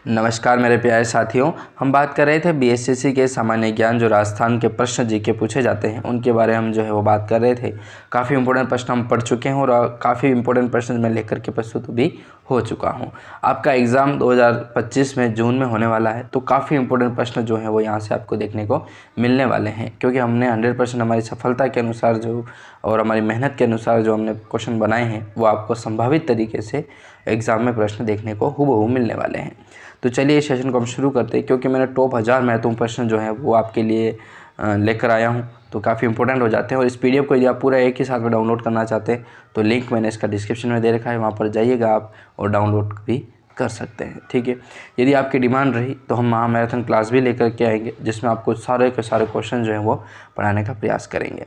नमस्कार मेरे प्यारे साथियों, हम बात कर रहे थे बीएसएससी के सामान्य ज्ञान जो राजस्थान के प्रश्न जीके पूछे जाते हैं उनके बारे में हम जो है वो बात कर रहे थे। काफ़ी इंपॉर्टेंट प्रश्न हम पढ़ चुके हैं और काफ़ी इंपॉर्टेंट प्रश्न मैं लेकर के प्रस्तुत भी हो चुका हूं। आपका एग्ज़ाम 2025 में जून में होने वाला है, तो काफ़ी इंपॉर्टेंट प्रश्न जो है वो यहाँ से आपको देखने को मिलने वाले हैं, क्योंकि हमने 100% हमारी सफलता के अनुसार जो और हमारी मेहनत के अनुसार जो हमने क्वेश्चन बनाए हैं वो आपको संभावित तरीके से एग्ज़ाम में प्रश्न देखने को हूबहू मिलने वाले हैं। तो चलिए इस सेशन को हम शुरू करते हैं, क्योंकि मैंने टॉप 1000 महत्वपूर्ण प्रश्न जो है वो आपके लिए लेकर आया हूं, तो काफ़ी इंपॉर्टेंट हो जाते हैं। और इस पीडीएफ को यदि आप पूरा एक ही साथ में डाउनलोड करना चाहते हैं तो लिंक मैंने इसका डिस्क्रिप्शन में दे रखा है, वहाँ पर जाइएगा आप और डाउनलोड भी कर सकते हैं। ठीक है, यदि आपकी डिमांड रही तो हम महामैराथन क्लास भी लेकर के आएंगे, जिसमें आपको सारे के सारे क्वेश्चन जो हैं वो पढ़ाने का प्रयास करेंगे।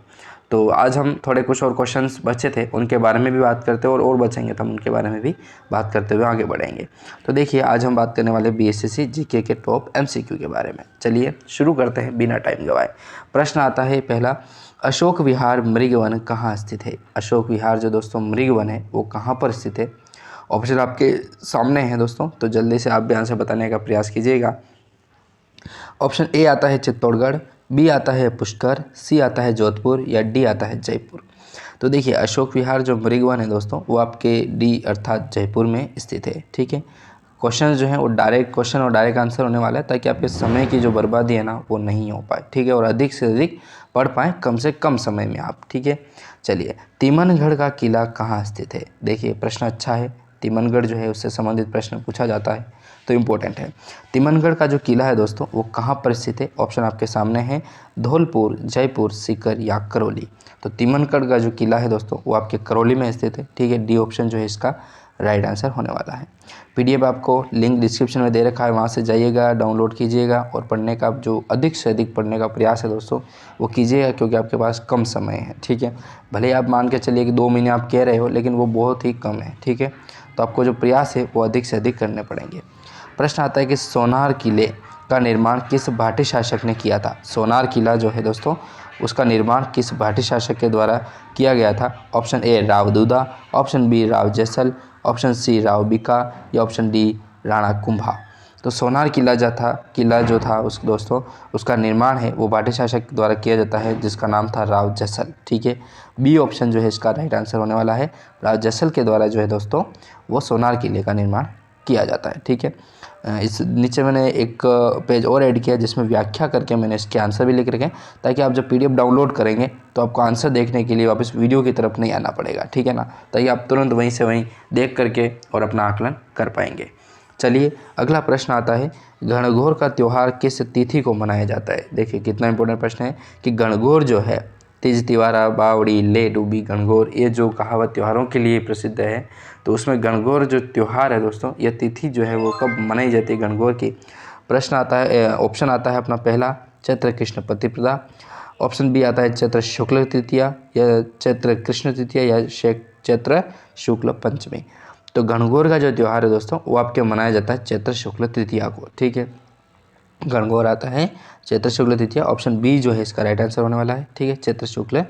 तो आज हम थोड़े कुछ और क्वेश्चंस बचे थे उनके बारे में भी बात करते हैं, और बचेंगे तो हम उनके बारे में भी बात करते हुए आगे बढ़ेंगे। तो देखिए, आज हम बात करने वाले बीएसएससी जीके के टॉप एमसीक्यू के बारे में। चलिए शुरू करते हैं बिना टाइम गवाए। प्रश्न आता है पहला, अशोक विहार मृगवन कहाँ स्थित है? अशोक विहार जो दोस्तों मृगवन है वो कहाँ पर स्थित है? ऑप्शन आपके सामने है दोस्तों, तो जल्दी से आप भी आंसर बताने का प्रयास कीजिएगा। ऑप्शन ए आता है चित्तौड़गढ़, बी आता है पुष्कर, सी आता है जोधपुर या डी आता है जयपुर। तो देखिए, अशोक विहार जो मृगवन है दोस्तों वो आपके डी अर्थात जयपुर में स्थित है। ठीक है, क्वेश्चन जो है वो डायरेक्ट क्वेश्चन और डायरेक्ट आंसर होने वाला है, ताकि आपके समय की जो बर्बादी है ना वो नहीं हो पाए। ठीक है, और अधिक से अधिक पढ़ पाएँ कम से कम समय में आप। ठीक है, चलिए, तिमनगढ़ का किला कहाँ स्थित है? देखिए, प्रश्न अच्छा है, तिमनगढ़ जो है उससे संबंधित प्रश्न पूछा जाता है तो इम्पोर्टेंट है। तिमनगढ़ का जो किला है दोस्तों वो कहाँ पर स्थित है? ऑप्शन आपके सामने है, धौलपुर, जयपुर, सीकर या करौली। तो तिमनगढ़ का जो किला है दोस्तों वो आपके करौली में स्थित है। ठीक है, डी ऑप्शन जो है इसका राइट आंसर होने वाला है। पीडीएफ आपको लिंक डिस्क्रिप्शन में दे रखा है, वहाँ से जाइएगा, डाउनलोड कीजिएगा और पढ़ने का जो अधिक से अधिक पढ़ने का प्रयास है दोस्तों वो कीजिएगा, क्योंकि आपके पास कम समय है। ठीक है, भले ही आप मान के चलिए कि 2 महीने आप कह रहे हो, लेकिन वो बहुत ही कम है। ठीक है, तो आपको जो प्रयास है वो अधिक से अधिक करने पड़ेंगे। प्रश्न आता है कि सोनार किले का निर्माण किस भाटी शासक ने किया था? सोनार किला जो है दोस्तों उसका निर्माण किस भाटी शासक के द्वारा किया गया था? Option A Rao Duda, option B Rao Jaisal, option C Rao Bika या ऑप्शन डी राणा कुंभा। तो सोनार किला जो था उस दोस्तों उसका निर्माण है वो भाटी शासक के द्वारा किया जाता है, जिसका नाम था राव जैसल। ठीक है, बी ऑप्शन जो है इसका राइट आंसर होने वाला है। राव जैसल के द्वारा जो है दोस्तों वो सोनार किले का निर्माण किया जाता है। ठीक है, इस नीचे मैंने एक पेज और ऐड किया जिसमें व्याख्या करके मैंने इसके आंसर भी लिख रखे हैं, ताकि आप जब पीडीएफ डाउनलोड करेंगे तो आपको आंसर देखने के लिए वापस वीडियो की तरफ नहीं आना पड़ेगा। ठीक है ना, ताकि आप तुरंत वहीं से वहीं देख करके और अपना आकलन कर पाएंगे। चलिए, अगला प्रश्न आता है, गणगौर का त्यौहार किस तिथि को मनाया जाता है? देखिए, कितना इंपॉर्टेंट प्रश्न है कि गणगौर जो है तीज, तिवारा, बावड़ी, ले डूबी, गणगौर, ये जो कहावत त्योहारों के लिए प्रसिद्ध है, तो उसमें गणगौर जो त्यौहार है दोस्तों, यह तिथि जो है वो कब मनाई जाती है गणगौर की? प्रश्न आता है, ऑप्शन आता है अपना पहला, चैत्र कृष्ण प्रतिपदा, ऑप्शन बी आता है चैत्र शुक्ल तृतीया या चैत्र कृष्ण तृतीया या चैत्र शुक्ल पंचमी। तो गणगौर का जो त्यौहार है दोस्तों वो आपके मनाया जाता है चैत्र शुक्ल तृतीया को। ठीक है, गणगौर आता है चैत्र शुक्ल तृतीया, ऑप्शन बी जो है इसका राइट आंसर होने वाला है। ठीक है, चैत्र शुक्ल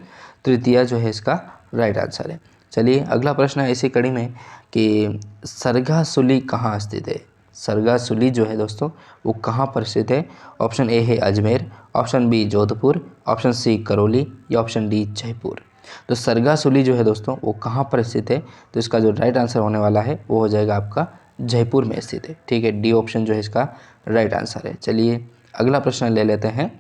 तृतीया जो है इसका राइट आंसर है। चलिए, अगला प्रश्न है इसी कड़ी में कि सरगासुली कहाँ स्थित है? सरगासुली जो है दोस्तों वो कहाँ पर स्थित है? ऑप्शन ए है Ajmer, option B Jodhpur, option C Karauli या ऑप्शन डी जयपुर। तो सरगासुली जो है दोस्तों वो कहाँ पर स्थित है? तो इसका जो राइट आंसर होने वाला है वो हो जाएगा आपका जयपुर में स्थित है। ठीक है, डी ऑप्शन जो है इसका राइट आंसर है। चलिए, अगला प्रश्न ले लेते हैं,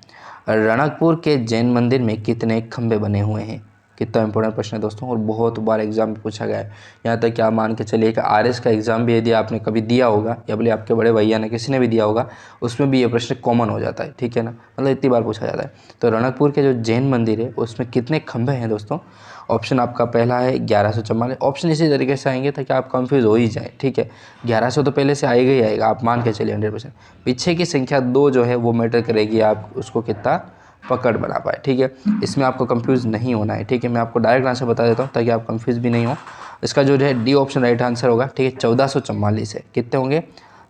रणकपुर के जैन मंदिर में कितने खंभे बने हुए हैं? कितना इंपॉर्टेंट प्रश्न है दोस्तों, और बहुत बार एग्जाम में पूछा गया है। यहाँ तक कि आप मान के चलिए कि आरएस का एग्जाम भी यदि आपने कभी दिया होगा या बोले आपके बड़े भैया ने किसी ने भी दिया होगा, उसमें भी ये प्रश्न कॉमन हो जाता है। ठीक है ना, मतलब इतनी बार पूछा जाता है। तो रणकपुर के जो जैन मंदिर है उसमें कितने खंभे हैं दोस्तों? ऑप्शन आपका पहला है 1144। ऑप्शन इसी तरीके से आएंगे ताकि आप कंफ्यूज हो ही जाए। ठीक है, 1100 तो पहले से आएगा ही आएगा, आप मान के चलिए 100%। पीछे की संख्या 2 जो है वो मैटर करेगी आप उसको कितना पकड़ बना पाए। ठीक है, इसमें आपको कंफ्यूज नहीं होना है। ठीक है, मैं आपको डायरेक्ट आंसर बता देता हूँ ताकि आप कंफ्यूज भी नहीं हो। इसका जो है डी ऑप्शन राइट आंसर होगा। ठीक है, 1444 है। कितने होंगे?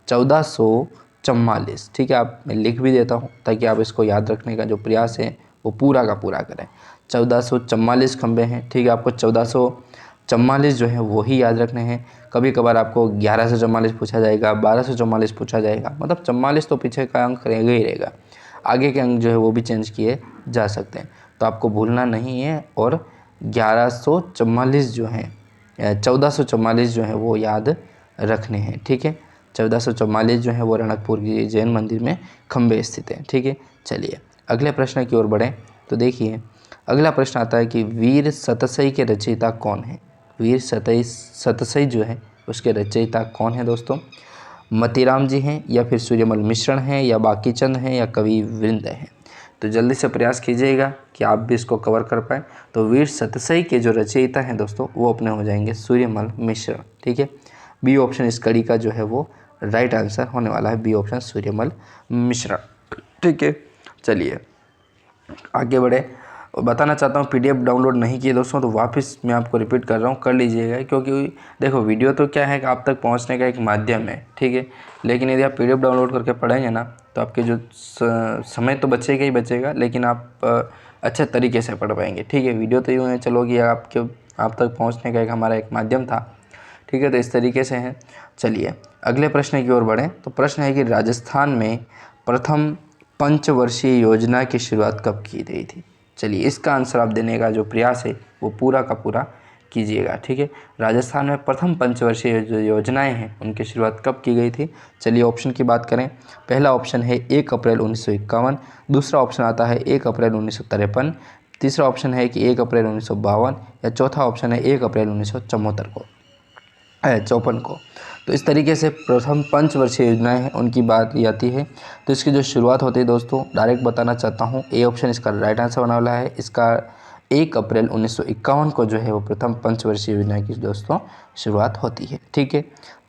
1444। ठीक है, आप मैं लिख भी देता हूँ ताकि आप इसको याद रखने का जो प्रयास है वो पूरा का पूरा करें। 1444 खंबे हैं। ठीक है, आपको 44 जो है वो ही याद रखने हैं। कभी कभार आपको 1144 पूछा जाएगा, 1244 पूछा जाएगा, मतलब 44 तो पीछे का अंक रहेगा ही रहेगा, आगे के अंक जो है वो भी चेंज किए जा सकते हैं, तो आपको भूलना नहीं है। और 1144 जो है 1444 जो है वो याद रखने हैं, ठीक है। 1444 जो है वो रणकपुर की जैन मंदिर में खंबे स्थित है, ठीक है। चलिए अगले प्रश्न की ओर बढ़ें तो देखिए अगला प्रश्न आता है कि वीर सतसई के रचयिता कौन है। वीर सतसई जो है उसके रचयिता कौन है दोस्तों? मतीराम जी हैं, या फिर सूर्यमल मिश्रण हैं, या बाकीचंद हैं, या कवि वृंद हैं। तो जल्दी से प्रयास कीजिएगा कि आप भी इसको कवर कर पाएँ। तो वीर सतसई के जो रचयिता हैं दोस्तों वो अपने हो जाएंगे सूर्यमल मिश्रण, ठीक है। बी ऑप्शन इस कड़ी का जो है वो राइट आंसर होने वाला है, बी ऑप्शन सूर्यमल मिश्रण, ठीक है। चलिए आगे बढ़े। बताना चाहता हूँ पीडीएफ डाउनलोड नहीं किए दोस्तों तो वापस मैं आपको रिपीट कर रहा हूँ, कर लीजिएगा, क्योंकि देखो वीडियो तो क्या है कि आप तक पहुँचने का एक माध्यम है, ठीक है। लेकिन यदि आप पीडीएफ डाउनलोड करके पढ़ेंगे ना तो आपके जो समय तो बचेगा ही बचेगा, लेकिन आप अच्छे तरीके से पढ़ पाएंगे, ठीक है। वीडियो तो यूँ है चलो कि आप तक पहुँचने का एक हमारा एक माध्यम था, ठीक है। तो इस तरीके से हैं। चलिए अगले प्रश्न की ओर बढ़ें। तो प्रश्न है कि राजस्थान में प्रथम पंचवर्षीय योजना की शुरुआत कब की गई थी। चलिए इसका आंसर आप देने का जो प्रयास है वो पूरा का पूरा कीजिएगा, ठीक है। राजस्थान में प्रथम पंचवर्षीय जो योजनाएं हैं उनकी शुरुआत कब की गई थी। चलिए ऑप्शन की बात करें। पहला ऑप्शन है 1 अप्रैल 1951, दूसरा ऑप्शन आता है 1 अप्रैल 1953, तीसरा ऑप्शन है कि 1 अप्रैल 1952, या चौथा ऑप्शन है 1 अप्रैल 1954 को 54 को। तो इस तरीके से प्रथम पंचवर्षीय योजनाएं हैं उनकी बात आती है। तो इसकी जो शुरुआत होती है दोस्तों डायरेक्ट बताना चाहता हूँ, ए ऑप्शन इसका राइट आंसर होने वाला है। इसका 1 अप्रैल 1951 को जो है वो प्रथम पंचवर्षीय योजना की दोस्तों शुरुआत होती है, ठीक है।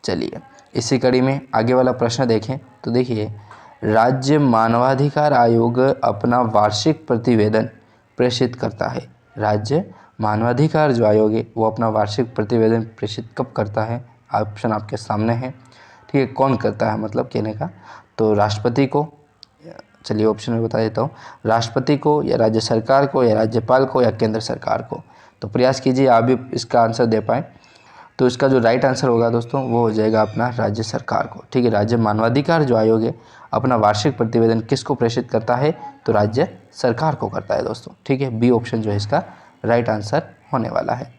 चलिए इसी कड़ी में आगे वाला प्रश्न देखें तो देखिए राज्य मानवाधिकार आयोग अपना वार्षिक प्रतिवेदन प्रेषित करता है। राज्य मानवाधिकार जो आयोग है वो अपना वार्षिक प्रतिवेदन प्रेषित कब करता है। ऑप्शन आपके सामने है, ठीक है। कौन करता है मतलब कहने का, तो राष्ट्रपति को, चलिए ऑप्शन में बता देता हूँ, राष्ट्रपति को, या राज्य सरकार को, या राज्यपाल को, या केंद्र सरकार को। तो प्रयास कीजिए आप भी इसका आंसर दे पाएँ। तो इसका जो राइट आंसर होगा दोस्तों वो हो जाएगा अपना राज्य सरकार को, ठीक है। राज्य मानवाधिकार जो आयोग है अपना वार्षिक प्रतिवेदन किसको प्रेषित करता है, तो राज्य सरकार को करता है दोस्तों, ठीक है। बी ऑप्शन जो है इसका राइट आंसर होने वाला है।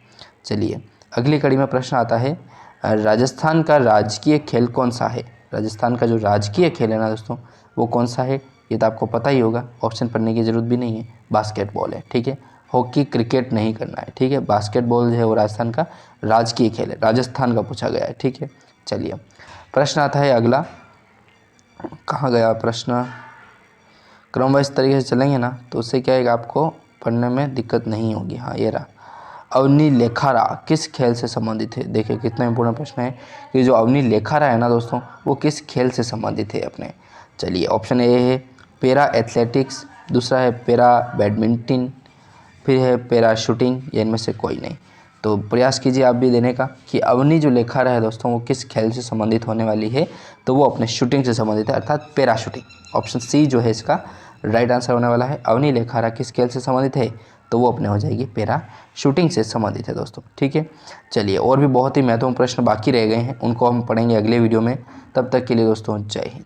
चलिए अगली कड़ी में प्रश्न आता है राजस्थान का राजकीय खेल कौन सा है। राजस्थान का जो राजकीय खेल है ना दोस्तों वो कौन सा है, ये तो आपको पता ही होगा, ऑप्शन पढ़ने की ज़रूरत भी नहीं है, बास्केटबॉल है, ठीक है। हॉकी क्रिकेट नहीं करना है, ठीक है। बास्केटबॉल जो है वो राजस्थान का राजकीय खेल है, राजस्थान का पूछा गया है, ठीक है। चलिए प्रश्न आता है अगला, कहाँ गया प्रश्न, क्रमवाइज तरीके से चलेंगे ना तो उससे क्या है आपको पढ़ने में दिक्कत नहीं होगी। हाँ ये रहा, अवनी लेखारा किस खेल से संबंधित है। देखिए कितना इंपॉर्टेंट प्रश्न है कि जो अवनी लेखारा है ना दोस्तों वो किस खेल से संबंधित है अपने। चलिए ऑप्शन ए है पैरा एथलेटिक्स, दूसरा है पैरा बैडमिंटन, फिर है पैरा शूटिंग, या इनमें से कोई नहीं। तो प्रयास कीजिए आप भी देने का कि अवनी जो लेखारा है दोस्तों वो किस खेल से संबंधित होने वाली है, तो वो अपने शूटिंग से संबंधित है, अर्थात पैरा शूटिंग। ऑप्शन सी जो है इसका राइट आंसर होने वाला है। अवनी लेखारा किस खेल से संबंधित है, तो वो अपने हो जाएगी पैरा शूटिंग से संबंधित है दोस्तों, ठीक है। चलिए और भी बहुत ही महत्वपूर्ण प्रश्न बाकी रह गए हैं, उनको हम पढ़ेंगे अगले वीडियो में। तब तक के लिए दोस्तों जय हिंद।